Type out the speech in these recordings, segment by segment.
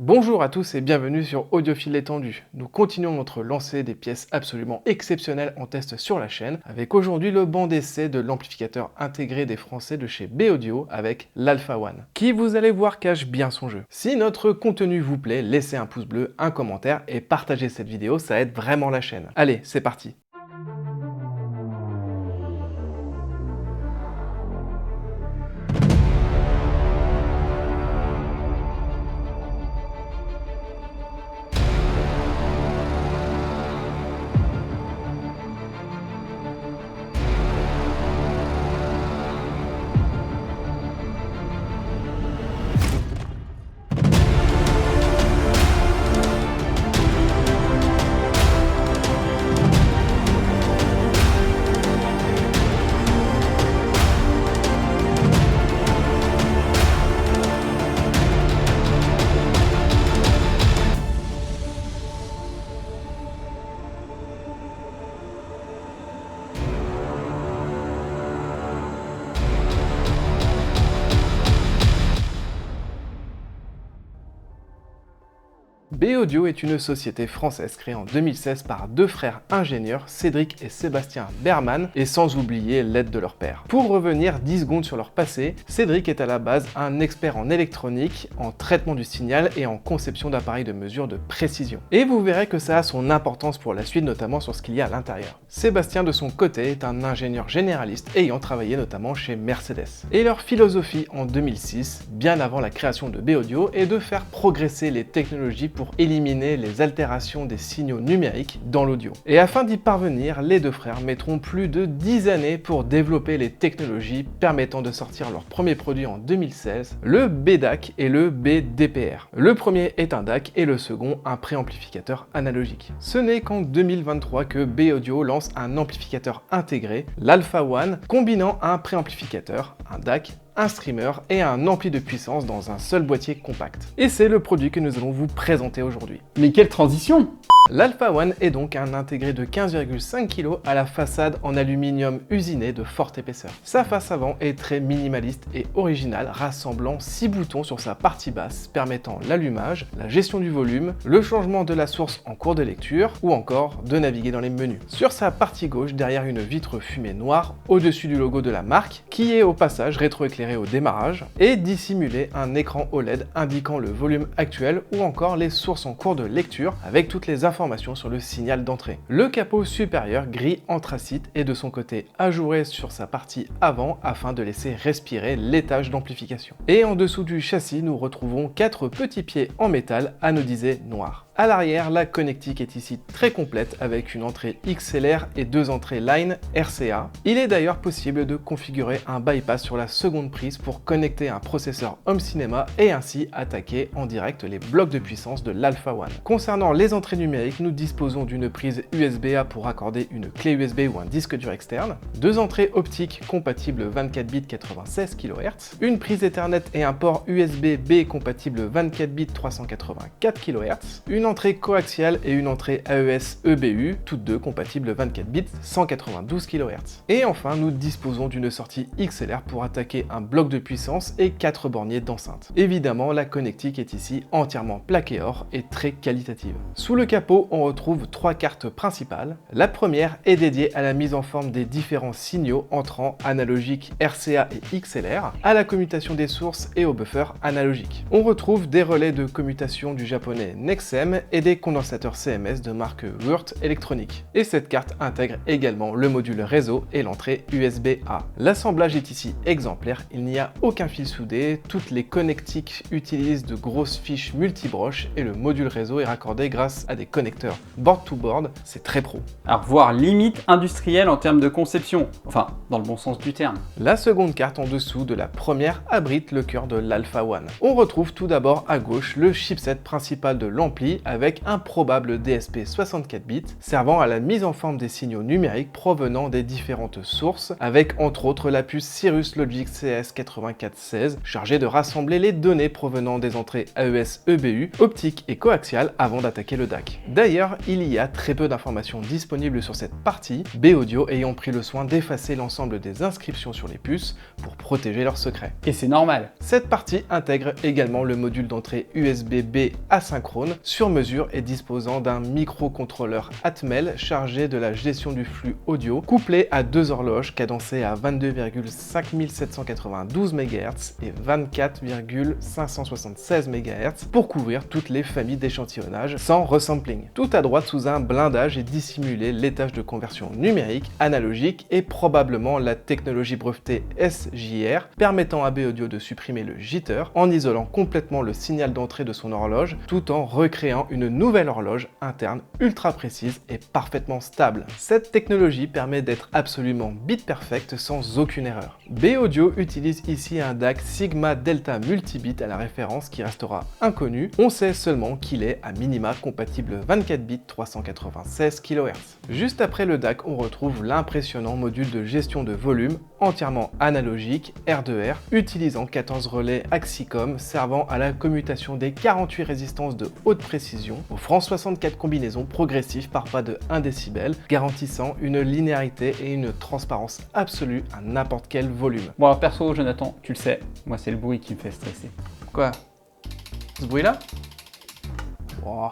Bonjour à tous et bienvenue sur Audiophile étendu. Nous continuons notre lancée des pièces absolument exceptionnelles en test sur la chaîne, avec aujourd'hui le banc d'essai de l'amplificateur intégré des Français de chez B-Audio avec l'Alpha One, qui vous allez voir cache bien son jeu. Si notre contenu vous plaît, laissez un pouce bleu, un commentaire et partagez cette vidéo, ça aide vraiment la chaîne. Allez, c'est parti. B-Audio est une société française créée en 2016 par deux frères ingénieurs, Cédric et Sébastien Berman, et sans oublier l'aide de leur père. Pour revenir 10 secondes sur leur passé, Cédric est à la base un expert en électronique, en traitement du signal et en conception d'appareils de mesure de précision. Et vous verrez que ça a son importance pour la suite, notamment sur ce qu'il y a à l'intérieur. Sébastien, de son côté, est un ingénieur généraliste ayant travaillé notamment chez Mercedes. Et leur philosophie en 2006, bien avant la création de B-Audio, est de faire progresser les technologies pour éliminer les altérations des signaux numériques dans l'audio. Et afin d'y parvenir, les deux frères mettront plus de 10 années pour développer les technologies permettant de sortir leur premier produit en 2016, le B-DAC et le B-DPR. Le premier est un DAC et le second un préamplificateur analogique. Ce n'est qu'en 2023 que B-Audio lance un amplificateur intégré, l'Alpha One, combinant un préamplificateur, un DAC, un streamer et un ampli de puissance dans un seul boîtier compact. Et c'est le produit que nous allons vous présenter aujourd'hui. Mais quelle transition! L'Alpha One est donc un intégré de 15,5 kg à la façade en aluminium usiné de forte épaisseur. Sa face avant est très minimaliste et originale, rassemblant 6 boutons sur sa partie basse permettant l'allumage, la gestion du volume, le changement de la source en cours de lecture ou encore de naviguer dans les menus. Sur sa partie gauche, derrière une vitre fumée noire, au-dessus du logo de la marque, qui est au passage rétroéclairé au démarrage, et dissimuler un écran OLED indiquant le volume actuel ou encore les sources en cours de lecture avec toutes les informations sur le signal d'entrée. Le capot supérieur gris anthracite est de son côté ajouré sur sa partie avant afin de laisser respirer l'étage d'amplification. Et en dessous du châssis, nous retrouvons 4 petits pieds en métal anodisés noirs. À l'arrière, la connectique est ici très complète avec une entrée XLR et 2 entrées Line RCA. Il est d'ailleurs possible de configurer un bypass sur la seconde prise pour connecter un processeur home cinéma et ainsi attaquer en direct les blocs de puissance de l'Alpha One. Concernant les entrées numériques, nous disposons d'une prise USB-A pour raccorder une clé USB ou un disque dur externe, 2 entrées optiques compatibles 24 bits 96 kHz, une prise Ethernet et un port USB-B compatible 24 bits 384 kHz, une entrée coaxiale et une entrée AES EBU, toutes deux compatibles 24 bits 192 kHz. Et enfin, nous disposons d'une sortie XLR pour attaquer un bloc de puissance et 4 borniers d'enceinte. Évidemment, la connectique est ici entièrement plaquée or et très qualitative. Sous le capot, on retrouve 3 cartes principales. La première est dédiée à la mise en forme des différents signaux entrants analogiques RCA et XLR, à la commutation des sources et au buffer analogique. On retrouve des relais de commutation du japonais Nexem et des condensateurs CMS de marque Würth Electronic. Et cette carte intègre également le module réseau et l'entrée USB-A. L'assemblage est ici exemplaire, il n'y a aucun fil soudé, toutes les connectiques utilisent de grosses fiches multibroches et le module réseau est raccordé grâce à des connecteurs board-to-board, c'est très pro. Alors voire limite industrielle en termes de conception, enfin dans le bon sens du terme. La seconde carte en dessous de la première abrite le cœur de l'Alpha One. On retrouve tout d'abord à gauche le chipset principal de l'ampli avec un probable DSP 64 bits servant à la mise en forme des signaux numériques provenant des différentes sources, avec entre autres la puce Cirrus Logic CS8416 chargée de rassembler les données provenant des entrées AES EBU, optiques et coaxiales avant d'attaquer le DAC. D'ailleurs, il y a très peu d'informations disponibles sur cette partie, B-Audio ayant pris le soin d'effacer l'ensemble des inscriptions sur les puces pour protéger leurs secrets. Et c'est normal. Cette partie intègre également le module d'entrée USB-B asynchrone sur mesure et disposant d'un microcontrôleur Atmel chargé de la gestion du flux audio, couplé à deux horloges cadencées à 22,5792 MHz et 24,576 MHz pour couvrir toutes les familles d'échantillonnage sans resampling. Tout à droite sous un blindage et dissimuler l'étage de conversion numérique, analogique et probablement la technologie brevetée SJR permettant à B-Audio de supprimer le jitter en isolant complètement le signal d'entrée de son horloge tout en recréant une nouvelle horloge interne ultra précise et parfaitement stable. Cette technologie permet d'être absolument bit perfect sans aucune erreur. B-Audio utilise ici un DAC Sigma Delta Multibit à la référence qui restera inconnu. On sait seulement qu'il est à minima compatible 24 bits 396 kHz. Juste après le DAC, on retrouve l'impressionnant module de gestion de volume entièrement analogique R2R utilisant 14 relais Axicom servant à la commutation des 48 résistances de haute précision, offrant 64 combinaisons progressives par pas de 1 décibel, garantissant une linéarité et une transparence absolue à n'importe quel volume. Bon alors perso, Jonathan, tu le sais, moi c'est le bruit qui me fait stresser. Quoi? Ce bruit-là? Oh.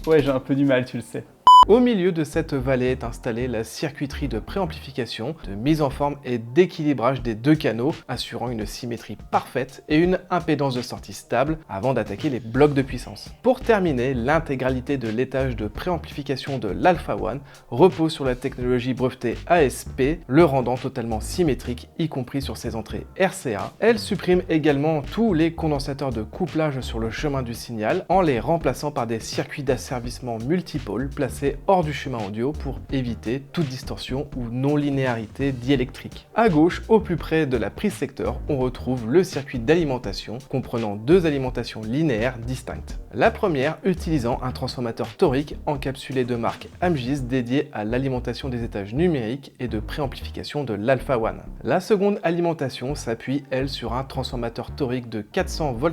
Ouais, j'ai un peu du mal, tu le sais. Au milieu de cette vallée est installée la circuiterie de préamplification, de mise en forme et d'équilibrage des deux canaux, assurant une symétrie parfaite et une impédance de sortie stable avant d'attaquer les blocs de puissance. Pour terminer, l'intégralité de l'étage de préamplification de l'Alpha One repose sur la technologie brevetée ASP, le rendant totalement symétrique, y compris sur ses entrées RCA. Elle supprime également tous les condensateurs de couplage sur le chemin du signal en les remplaçant par des circuits d'asservissement multipôles placés hors du chemin audio pour éviter toute distorsion ou non-linéarité diélectrique. À gauche, au plus près de la prise secteur, on retrouve le circuit d'alimentation comprenant deux alimentations linéaires distinctes. La première utilisant un transformateur torique encapsulé de marque Amgis dédié à l'alimentation des étages numériques et de préamplification de l'Alpha One. La seconde alimentation s'appuie, elle, sur un transformateur torique de 400 VA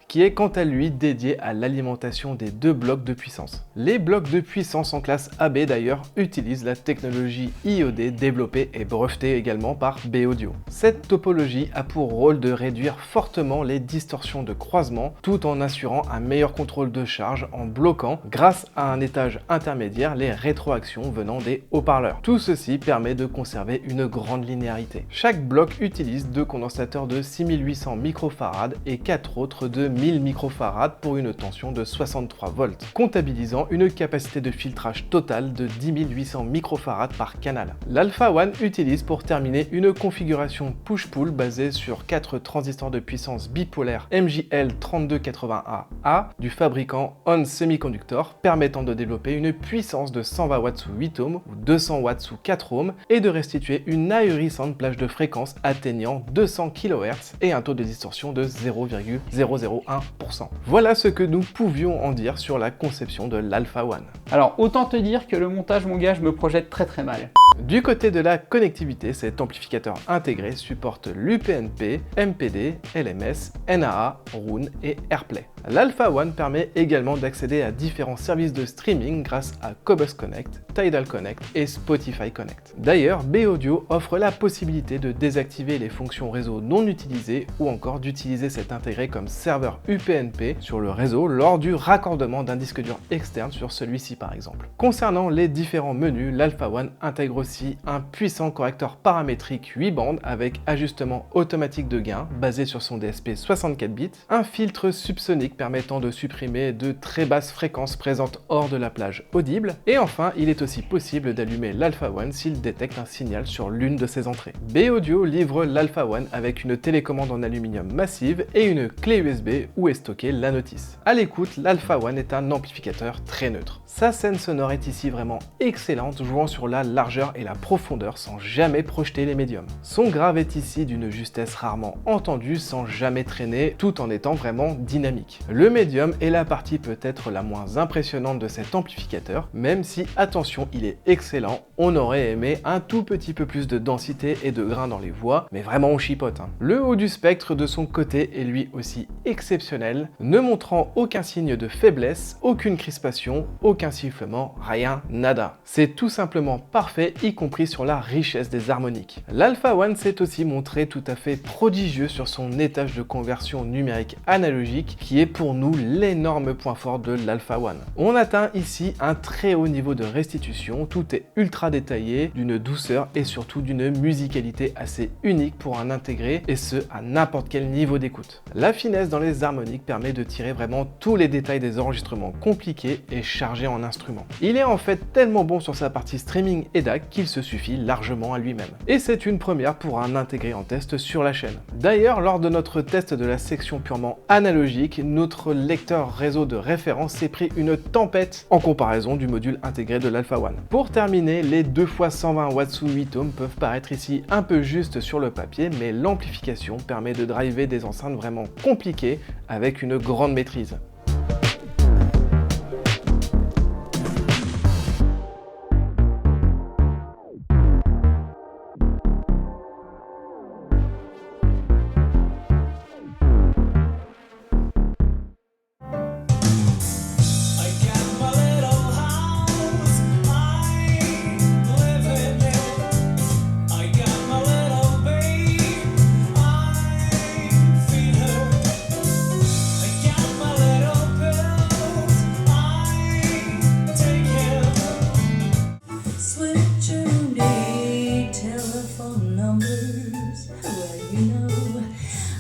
qui est quant à lui dédié à l'alimentation des deux blocs de puissance. Les blocs de puissance en classe AB d'ailleurs utilisent la technologie IOD développée et brevetée également par B-Audio. Cette topologie a pour rôle de réduire fortement les distorsions de croisement tout en assurant un meilleur contrôle de charge en bloquant, grâce à un étage intermédiaire, les rétroactions venant des haut-parleurs. Tout ceci permet de conserver une grande linéarité. Chaque bloc utilise deux condensateurs de 6800 microfarad et 4 autres de 1000 microfarad pour une tension de 63 volts, comptabilisant une capacité de filtrage total de 10 800 microfarad par canal. L'Alpha One utilise pour terminer une configuration push-pull basée sur 4 transistors de puissance bipolaire MJL3280AA du fabricant ON Semiconductor, permettant de développer une puissance de 120 watts sous 8 ohms ou 200 watts sous 4 ohms et de restituer une ahurissante plage de fréquence atteignant 200 kHz et un taux de distorsion de 0,001%. Voilà ce que nous pouvions en dire sur la conception de l'Alpha One. Alors autant te dire que le montage, mon gars, je me projette très mal. Du côté de la connectivité, cet amplificateur intégré supporte l'UPnP, MPD, LMS, NAA, Roon et AirPlay. L'Alpha One permet également d'accéder à différents services de streaming grâce à Cobus Connect, Tidal Connect et Spotify Connect. D'ailleurs, B-Audio offre la possibilité de désactiver les fonctions réseau non utilisées ou encore d'utiliser cet intégré comme serveur UPnP sur le réseau lors du raccordement d'un disque dur externe sur celui-ci par exemple. Concernant les différents menus, l'Alpha One intègre aussi un puissant correcteur paramétrique 8 bandes avec ajustement automatique de gain basé sur son DSP 64 bits, un filtre subsonique permettant de supprimer de très basses fréquences présentes hors de la plage audible, et enfin il est aussi possible d'allumer l'Alpha One s'il détecte un signal sur l'une de ses entrées. B-Audio livre l'Alpha One avec une télécommande en aluminium massive et une clé USB où est stockée la notice. À l'écoute, l'Alpha One est un amplificateur très neutre. Sa scène sonore est ici vraiment excellente, jouant sur la largeur hauteur et la profondeur sans jamais projeter les médiums. Son grave est ici d'une justesse rarement entendue sans jamais traîner tout en étant vraiment dynamique. Le médium est la partie peut-être la moins impressionnante de cet amplificateur, même si, attention, il est excellent, on aurait aimé un tout petit peu plus de densité et de grain dans les voix, mais vraiment on chipote. Le haut du spectre de son côté est lui aussi exceptionnel, ne montrant aucun signe de faiblesse, aucune crispation, aucun sifflement, rien, nada. C'est tout simplement parfait, y compris sur la richesse des harmoniques. L'Alpha One s'est aussi montré tout à fait prodigieux sur son étage de conversion numérique analogique, qui est pour nous l'énorme point fort de l'Alpha One. On atteint ici un très haut niveau de restitution, tout est ultra détaillé, d'une douceur et surtout d'une musicalité assez unique pour un intégré, et ce à n'importe quel niveau d'écoute. La finesse dans les harmoniques permet de tirer vraiment tous les détails des enregistrements compliqués et chargés en instruments. Il est en fait tellement bon sur sa partie streaming et DAC qu'il se suffit largement à lui-même. Et c'est une première pour un intégré en test sur la chaîne. D'ailleurs, lors de notre test de la section purement analogique, notre lecteur réseau de référence s'est pris une tempête en comparaison du module intégré de l'Alpha One. Pour terminer, les 2x120 watts sous 8 ohms peuvent paraître ici un peu juste sur le papier, mais l'amplification permet de driver des enceintes vraiment compliquées avec une grande maîtrise.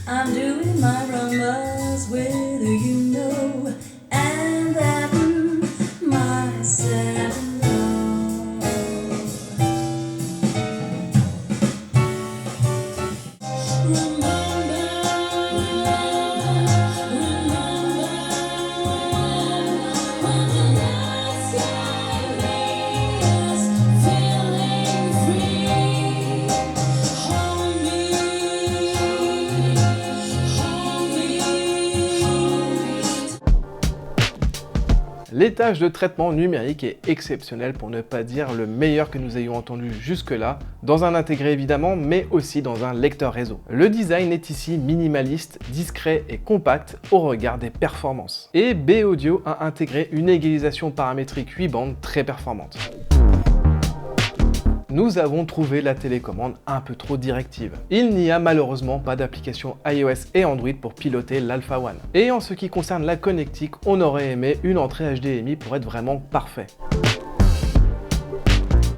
I'm doing my rumbles whether you know, and that myself L'étage de traitement numérique est exceptionnel, pour ne pas dire le meilleur que nous ayons entendu jusque-là, dans un intégré évidemment, mais aussi dans un lecteur réseau. Le design est ici minimaliste, discret et compact au regard des performances. Et B-Audio a intégré une égalisation paramétrique 8 bandes très performante. Nous avons trouvé la télécommande un peu trop directive. Il n'y a malheureusement pas d'application iOS et Android pour piloter l'Alpha One. Et en ce qui concerne la connectique, on aurait aimé une entrée HDMI pour être vraiment parfait.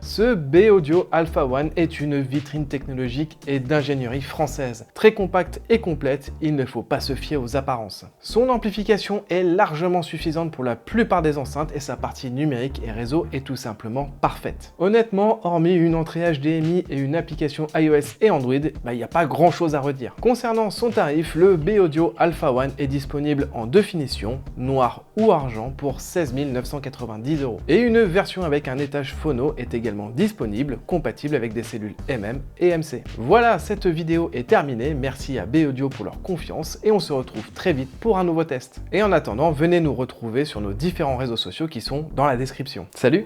Ce B-Audio Alpha One est une vitrine technologique et d'ingénierie française. Très compacte et complète, il ne faut pas se fier aux apparences. Son amplification est largement suffisante pour la plupart des enceintes et sa partie numérique et réseau est tout simplement parfaite. Honnêtement, hormis une entrée HDMI et une application iOS et Android, il n'y a pas grand chose à redire. Concernant son tarif, le B-Audio Alpha One est disponible en deux finitions, noir ou argent, pour 16 990 €. Et une version avec un étage phono est également disponible, compatible avec des cellules MM et MC. Voilà, cette vidéo est terminée, merci à B-Audio pour leur confiance et on se retrouve très vite pour un nouveau test. Et en attendant, venez nous retrouver sur nos différents réseaux sociaux qui sont dans la description. Salut!